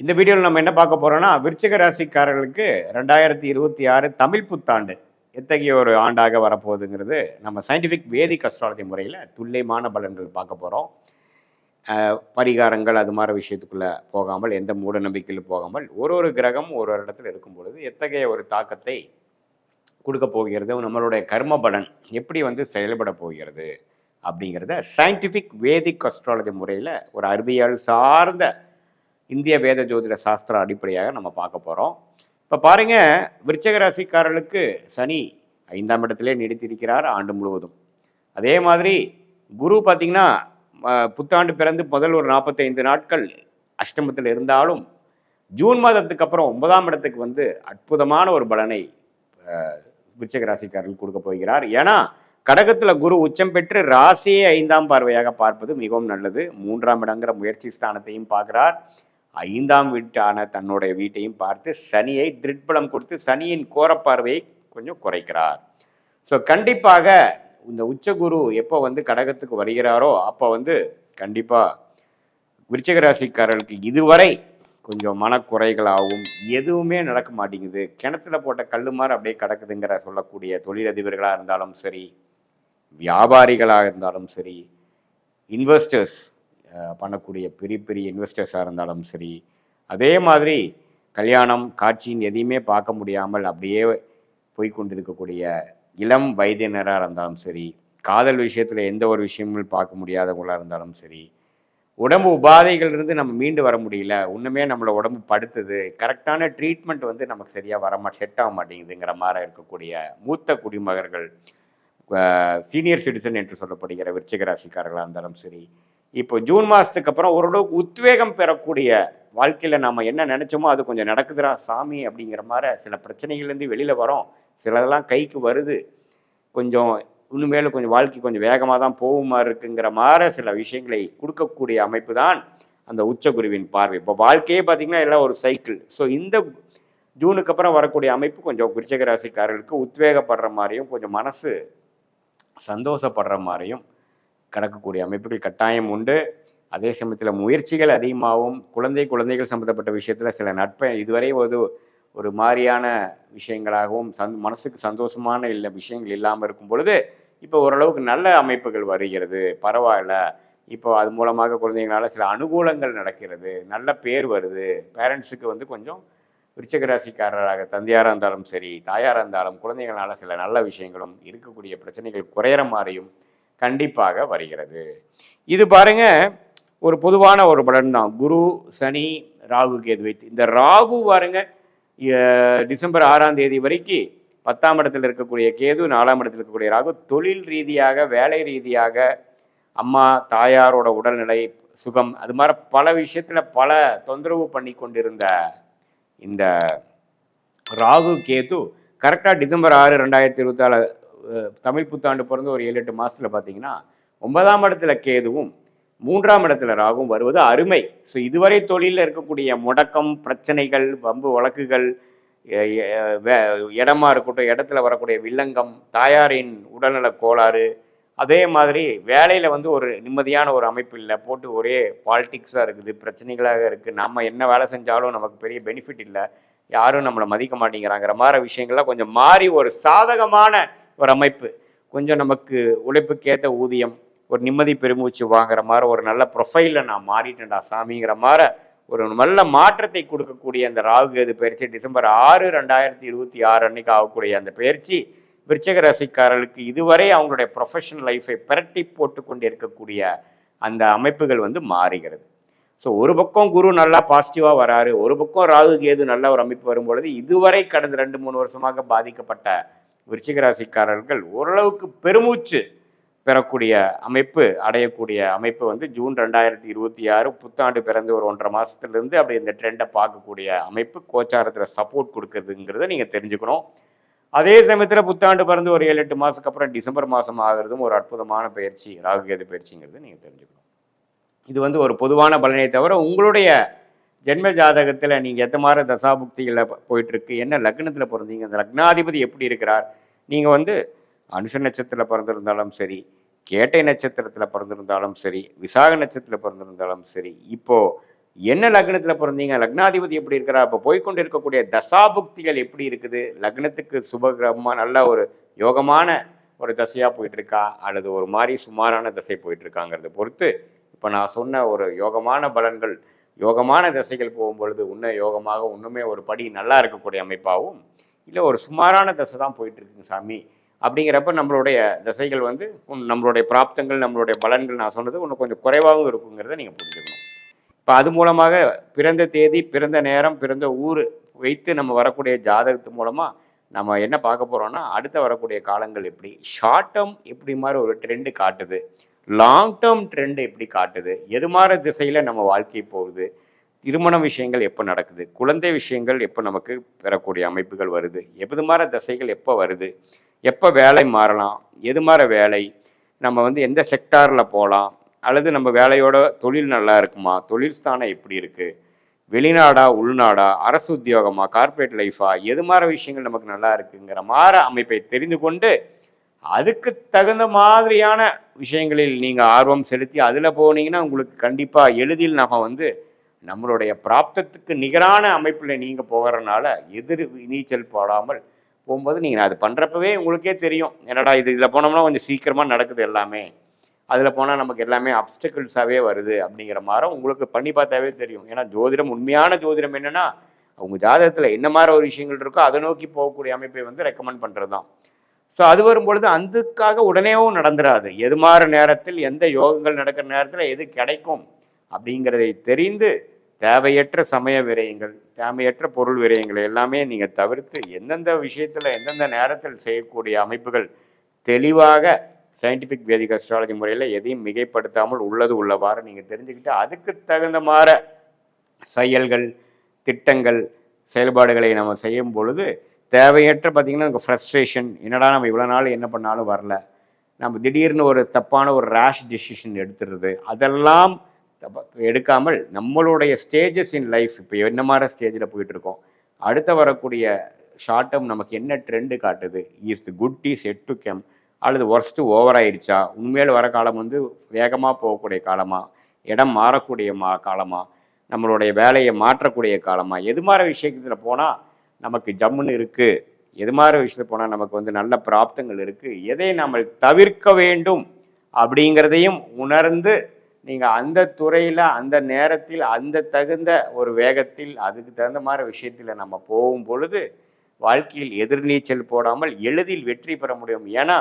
இந்த வீடியோவில் நம்ம என்ன பார்க்க போறோம்னா, விருச்சிக ராசிக்காரர்களுக்கு 2026 தமிழ் புத்தாண்டு எத்தகைய ஒரு ஆண்டாக வரப்போகுதுங்கிறது நம்ம சயின்டிஃபிக் வேதிக் அஸ்ட்ராலஜி முறையில் துல்லியமான பலன்கள் பார்க்க போகிறோம். பரிகாரங்கள் அது மாதிரி விஷயத்துக்குள்ளே போகாமல், எந்த மூட நம்பிக்கையில் போகாமல், ஒரு கிரகம் ஒரு இடத்துல இருக்கும் பொழுது எத்தகைய ஒரு தாக்கத்தை கொடுக்க போகிறது, நம்மளுடைய கர்ம பலன் எப்படி செயல்பட போகிறது அப்படிங்கிறத சயின்டிஃபிக் வேதிக் அஸ்ட்ராலஜி முறையில் ஒரு அறிவியல் சார்ந்த இந்திய வேத ஜோதிட சாஸ்திர அடிப்படையாக நம்ம பார்க்க போகிறோம். இப்போ பாருங்க, விருச்சிக ராசிக்காரர்களுக்கு சனி 5ஆம் இடத்திலே நீடித்திருக்கிறார் ஆண்டு முழுவதும். அதே மாதிரி குரு பார்த்திங்கன்னா புத்தாண்டு பிறந்து முதல் ஒரு 45 நாட்கள் அஷ்டமத்தில் இருந்தாலும் ஜூன் மாதத்துக்கு அப்புறம் 9ஆம் இடத்துக்கு அற்புதமான ஒரு பலனை விருச்சிக ராசிக்காரர்கள் கொடுக்க போகிறார். ஏன்னா கடகத்தில் குரு உச்சம் பெற்று ராசியை 5ஆம் பார்வையாக பார்ப்பது மிகவும் நல்லது. 3ஆம் இடங்கிற முயற்சி ஸ்தானத்தையும் பார்க்கிறார். 5ஆம் வீட்டான தன்னுடைய வீட்டையும் பார்த்து சனியை திருட்பலம் கொடுத்து சனியின் கோரப்பார்வையை கொஞ்சம் குறைக்கிறார். ஸோ கண்டிப்பாக இந்த உச்சகுரு எப்போ கடகத்துக்கு வருகிறாரோ அப்போ கண்டிப்பாக விருச்சிக ராசிக்காரர்களுக்கு இதுவரை கொஞ்சம் மனக்குறைகளாகவும் எதுவுமே நடக்க மாட்டேங்குது, கிணத்துல போட்ட கல்லு மாதிரி அப்படியே கிடக்குதுங்கிற சொல்லக்கூடிய தொழிலதிபர்களாக இருந்தாலும் சரி, வியாபாரிகளாக இருந்தாலும் சரி, இன்வெஸ்டர்ஸ் பண்ணக்கூடிய பெரிய பெரிய இன்வெஸ்டர்ஸாக இருந்தாலும் சரி, அதே மாதிரி கல்யாணம் காட்சின்னு எதையுமே பார்க்க முடியாமல் அப்படியே போய்கொண்டிருக்கக்கூடிய இளம் வயதினராக இருந்தாலும் சரி, காதல் விஷயத்தில் எந்த ஒரு விஷயமும் பார்க்க முடியாதவங்களாக இருந்தாலும் சரி, உடம்பு உபாதைகள்லேருந்து நம்ம மீண்டு வர முடியல, ஒன்றுமே நம்மளை உடம்பு படுத்துது, கரெக்டான ட்ரீட்மெண்ட் நமக்கு சரியாக செட் ஆக மாட்டேங்குதுங்கிற மாதிரி இருக்கக்கூடிய மூத்த குடிமகர்கள், சீனியர் சிட்டிசன் என்று சொல்லப்படுகிற விருச்சிக ராசிக்காரர்களாக இருந்தாலும் சரி, இப்போ ஜூன் மாதத்துக்கு அப்புறம் ஓரளவுக்கு உத்வேகம் பெறக்கூடிய வாழ்க்கையில் நம்ம என்ன நினச்சோமோ அது கொஞ்சம் நடக்குதுரா சாமி அப்படிங்கிற மாதிரி சில பிரச்சனைகள்லேருந்து வெளியில் வரோம். சிலதெல்லாம் கைக்கு வருது, கொஞ்சம் இன்னுமேலும் கொஞ்சம் வாழ்க்கை கொஞ்சம் வேகமாக தான் போகுமா இருக்குங்கிற மாதிரி சில விஷயங்களை கொடுக்கக்கூடிய அமைப்பு தான் அந்த உச்சகுருவின் பார்வை. இப்போ வாழ்க்கையே பார்த்திங்கன்னா எல்லாம் ஒரு சைக்கிள். ஸோ இந்த ஜூனுக்கு அப்புறம் வரக்கூடிய அமைப்பு கொஞ்சம் விருச்சிக ராசிக்காரர்களுக்கு உத்வேகப்படுற மாதிரியும் கொஞ்சம் மனசு சந்தோஷப்படுற மாதிரியும் கடக்கக்கூடிய அமைப்புகள் கட்டாயம் உண்டு. அதே சமயத்தில் முயற்சிகள் அதிகமாகவும் குழந்தைகள் சம்மந்தப்பட்ட விஷயத்தில் சில நட்பை இதுவரை ஒரு மாதிரியான விஷயங்களாகவும் மனசுக்கு சந்தோஷமான விஷயங்கள் இல்லாமல் இருக்கும் பொழுது இப்போ ஓரளவுக்கு நல்ல அமைப்புகள் வருகிறது, பரவாயில்ல. இப்போ அது மூலமாக குழந்தைங்களால சில அனுகூலங்கள் நடக்கிறது, நல்ல பேர் வருது. பேரண்ட்ஸுக்கு கொஞ்சம் விருச்சிக ராசிக்காரராக தந்தையாராக இருந்தாலும் சரி, தாயாராக இருந்தாலும் குழந்தைங்களால சில நல்ல விஷயங்களும் இருக்கக்கூடிய பிரச்சனைகள் குறையிற மாதிரியும் கண்டிப்பாக வருகிறது. இது பாருங்க ஒரு பொதுவான ஒரு பலன் தான். குரு சனி ராகு கேது வைத்து இந்த ராகு பாருங்க டிசம்பர் 6ஆம் தேதி வரைக்கும் 10ஆம் இடத்தில் இருக்கக்கூடிய கேது, 4ஆம் இடத்தில் இருக்கக்கூடிய ராகு தொழில் ரீதியாக வேலை ரீதியாக அம்மா தாயாரோட உடல்நிலை சுகம் அது மாதிரி பல விஷயத்தில் பல தொந்தரவு பண்ணி கொண்டிருந்த இந்த ராகு கேது கரெக்டாக டிசம்பர் 6, 2024 தமிழ் புத்தாண்டு பிறந்து ஒரு 7-8 மாதத்தில் பார்த்தீங்கன்னா 9ஆம் இடத்துல கேதுவும் 3ஆம் இடத்துல ராகும் வருவது அருமை. ஸோ இதுவரை தொழிலில் இருக்கக்கூடிய முடக்கம், பிரச்சனைகள், வம்பு வழக்குகள், இடமா இருக்கட்டும், இடத்துல வரக்கூடிய வில்லங்கம், தாயாரின் உடல்நல கோளாறு, அதே மாதிரி வேலையில் ஒரு நிம்மதியான ஒரு அமைப்பு இல்லை, போட்டு ஒரே பாலிட்டிக்ஸாக இருக்குது, பிரச்சனைகளாக இருக்குது, நம்ம என்ன வேலை செஞ்சாலும் நமக்கு பெரிய பெனிஃபிட் இல்லை, யாரும் நம்மளை மதிக்க மாட்டேங்கிறாங்கிற மாதிரி விஷயங்கள்லாம் கொஞ்சம் மாறி ஒரு சாதகமான ஒரு அமைப்பு, கொஞ்சம் நமக்கு உழைப்புக்கேற்ற ஊதியம், ஒரு நிம்மதி பெருமூச்சு வாங்குற மாதிரி ஒரு நல்ல ப்ரொஃபைலில் நான் மாறிட்டேன்டா சாமிங்கிற மாதிரி ஒரு நல்ல மாற்றத்தை கொடுக்கக்கூடிய அந்த ராகு கேது பயிற்சி டிசம்பர் 6, 2026 அன்னைக்கு ஆகக்கூடிய அந்த பயிற்சி விருச்சிக ராசிக்காரர்களுக்கு இதுவரை அவங்களுடைய ப்ரொஃபஷனல் லைஃபை பிரட்டி போட்டு கொண்டு இருக்கக்கூடிய அந்த அமைப்புகள் மாறுகிறது. ஸோ ஒரு பக்கம் குரு நல்லா பாசிட்டிவாக வராரு, ஒரு பக்கம் ராகு கேது நல்ல ஒரு அமைப்பு வரும்பொழுது இதுவரை கடந்த 2-3 வருஷமாக பாதிக்கப்பட்ட விருச்சிக ராசிக்காரர்கள் ஓரளவுக்கு பெருமூச்சு பெறக்கூடிய அமைப்பு அடையக்கூடிய அமைப்பு ஜூன் 2026 புத்தாண்டு பிறந்து ஒரு 1.5 மாதத்துலேருந்து அப்படி இந்த ட்ரெண்டை பார்க்கக்கூடிய அமைப்பு கோச்சாரத்தில் சப்போர்ட் கொடுக்குறதுங்கிறத நீங்கள் தெரிஞ்சுக்கணும். அதே சமயத்தில் புத்தாண்டு பிறந்து ஒரு 7-8 மாதத்துக்கு அப்புறம் டிசம்பர் மாதம் ஆகிறதும் ஒரு அற்புதமான பயிற்சி, ராகுகேது பயிற்சிங்கிறது நீங்கள் தெரிஞ்சுக்கணும். இது ஒரு பொதுவான பலனை தவிர உங்களுடைய ஜென்ம ஜாதகத்தில் நீங்கள் எந்த மாதிரி தசாபுக்திகளில் போயிட்டுருக்கு, என்ன லக்னத்தில் பிறந்தீங்க, அந்த லக்னாதிபதி எப்படி இருக்கிறார், நீங்கள் அனுஷ நட்சத்திரத்தில் பிறந்திருந்தாலும் சரி, கேட்டை நட்சத்திரத்தில் பிறந்திருந்தாலும் சரி, விசாக நட்சத்திரத்தில் பிறந்திருந்தாலும் சரி, இப்போது என்ன லக்னத்தில் பிறந்தீங்க, லக்னாதிபதி எப்படி இருக்கிறார், இப்போ போய்கொண்டு இருக்கக்கூடிய தசாபுக்திகள் எப்படி இருக்குது, லக்னத்துக்கு சுபகிரகமாக நல்ல ஒரு யோகமான ஒரு தசையாக போயிட்டுருக்கா அல்லது ஒரு மாதிரி சுமாரான தசை போயிட்டுருக்காங்கிறத பொறுத்து இப்போ நான் சொன்ன ஒரு யோகமான பலன்கள் யோகமான தசைகள் போகும்பொழுது இன்னும் யோகமாக இன்னுமே ஒரு படி நல்லா இருக்கக்கூடிய அமைப்பாகவும், இல்லை ஒரு சுமாரான தசை தான் போயிட்டுருக்குங்க சாமி அப்படிங்கிறப்ப நம்மளுடைய தசைகள் வந்து நம்மளுடைய பிராப்தங்கள் நம்மளுடைய பலன்கள் நான் சொன்னது இன்னும் கொஞ்சம் குறைவாகவும் இருக்குங்கிறத நீங்கள் புரிஞ்சுக்கணும். இப்போ அது மூலமாக பிறந்த தேதி, பிறந்த நேரம், பிறந்த ஊர் வைத்து நம்ம வரக்கூடிய ஜாதகத்து மூலமாக நம்ம என்ன பார்க்க போகிறோம்னா, அடுத்த வரக்கூடிய காலங்கள் எப்படி ஷார்ட் டேர்ம் எப்படி மாதிரி ஒரு ட்ரெண்டு காட்டுது, லாங் டேர்ம் ட்ரெண்டு எப்படி காட்டுது, எது மாதிரி திசையில் நம்ம வாழ்க்கை போகுது, திருமண விஷயங்கள் எப்போ நடக்குது, குழந்தை விஷயங்கள் எப்போ நமக்கு பெறக்கூடிய அமைப்புகள் வருது, எது மாதிரி தசைகள் எப்போ வருது, எப்போ வேலை மாறலாம், எது மாதிரி வேலை, நம்ம வந்து எந்த செக்டாரில் போகலாம், அல்லது நம்ம வேலையோட தொழில் நல்லா இருக்குமா, தொழில் ஸ்தானம் எப்படி இருக்குது, வெளிநாடா உள்நாடா, அரசு உத்தியோகமா, கார்பரேட் லைஃபா, எது மாதிரி விஷயங்கள் நமக்கு நல்லா இருக்குங்கிற மாதிரி அமைப்பை தெரிந்து கொண்டு அதுக்கு தகுந்த மாதிரியான விஷயங்களில் நீங்கள் ஆர்வம் செலுத்தி அதில் போனீங்கன்னா உங்களுக்கு கண்டிப்பாக எளிதில் நம்ம வந்து நம்மளுடைய பிராப்தத்துக்கு நிகரான அமைப்பில் நீங்கள் போகிறனால எதிர் நீச்சல் போடாமல் போகும்போது நீங்கள் அது பண்ணுறப்பவே உங்களுக்கே தெரியும், என்னடா இதில் போனோம்னா கொஞ்சம் சீக்கிரமாக நடக்குது எல்லாமே, அதில் போனால் நமக்கு எல்லாமே அப்டக்கிள்ஸாகவே வருது அப்படிங்கிற மாதிரி உங்களுக்கு பண்ணி பார்த்தாவே தெரியும். ஏன்னா ஜோதிடம், உண்மையான ஜோதிடம் என்னென்னா அவங்க ஜாதகத்தில் என்ன மாதிரி ஒரு விஷயங்கள் இருக்கோ அதை நோக்கி போகக்கூடிய அமைப்பை வந்து ரெக்கமெண்ட் பண்ணுறது தான். ஸோ அது வரும்பொழுது அதுக்காக உடனேவும் நடந்துடாது. எது மாதிரி நேரத்தில் எந்த யோகங்கள் நடக்கிற நேரத்தில் எது கிடைக்கும் அப்படிங்கிறதை தெரிந்து தேவையற்ற சமய விரயங்கள், தேவையற்ற பொருள் விரயங்கள் எல்லாமே நீங்கள் தவிர்த்து எந்தெந்த விஷயத்தில் எந்தெந்த நேரத்தில் செய்யக்கூடிய அமைப்புகள் தெளிவாக சயின்டிஃபிக் வேதிக் அஸ்ட்ராலஜி முறையில் எதையும் மிகைப்படுத்தாமல் உள்ளது உள்ளவாறு நீங்கள் தெரிஞ்சுக்கிட்டு அதுக்கு தகுந்த மாதிரி செயல்கள், திட்டங்கள், செயல்பாடுகளை நம்ம செய்யும் பொழுது தேவையற்ற பார்த்திங்கன்னா நமக்கு ஃப்ரஸ்ட்ரேஷன், என்னடா நம்ம இவ்வளோ நாள் என்ன பண்ணாலும் வரல, நம்ம திடீர்னு ஒரு தப்பான ஒரு ரேஷ் டிசிஷன் எடுத்துடுறது, அதெல்லாம் எடுக்காமல் நம்மளுடைய ஸ்டேஜஸ் இன் லைஃப் இப்போ என்ன மாதிரி ஸ்டேஜில் போயிட்டுருக்கோம், அடுத்த வரக்கூடிய ஷார்ட் டேர்ம் நமக்கு என்ன ட்ரெண்டு காட்டுது, is good is yet to come அல்லது ஒர்ஸ்ட்டு ஓவர் ஆயிடுச்சா, உண்மையில் வர காலம் வந்து வேகமாக போகக்கூடிய காலமாக, இடம் மாறக்கூடிய காலமாக, நம்மளுடைய வேலையை மாற்றக்கூடிய காலமாக, எது மாதிரி விஷயத்தில் போனால் நமக்கு ஜம்முன்னு இருக்குது, எது மாதிரி விஷயத்தில் போனால் நமக்கு வந்து நல்ல பிராப்தங்கள் இருக்குது, எதை நம்ம தவிர்க்க வேண்டும் அப்படிங்கிறதையும் உணர்ந்து நீங்கள் அந்த துறையில் அந்த நேரத்தில் அந்த தகுந்த ஒரு வேகத்தில் அதுக்கு தகுந்த மாதிரி விஷயத்தில் நம்ம போகும் பொழுது வாழ்க்கையில் எதிர்நீச்சல் போடாமல் எளிதில் வெற்றி பெற முடியும். ஏன்னா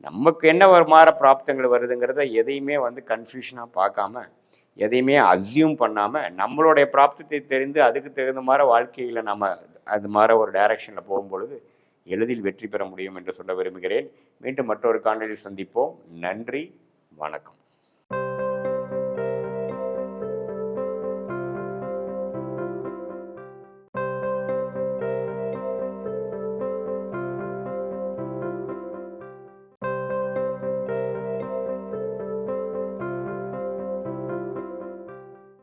நமக்கு என்ன ஒரு மாதிரி பிராப்தங்கள் வருதுங்கிறத எதையுமே வந்து கன்ஃபியூஷனாக பார்க்காம, எதையுமே அஸ்யூம் பண்ணாமல் நம்மளுடைய பிராப்தத்தை தெரிந்து அதுக்கு தகுந்த மாதிரி வாழ்க்கையில் நம்ம அது மாதிரி ஒரு டைரக்ஷனில் போகும்பொழுது எளிதில் வெற்றி பெற முடியும் என்று சொல்ல விரும்புகிறேன். மீண்டும் மற்றொரு காணொலியில் சந்திப்போம். நன்றி, வணக்கம்.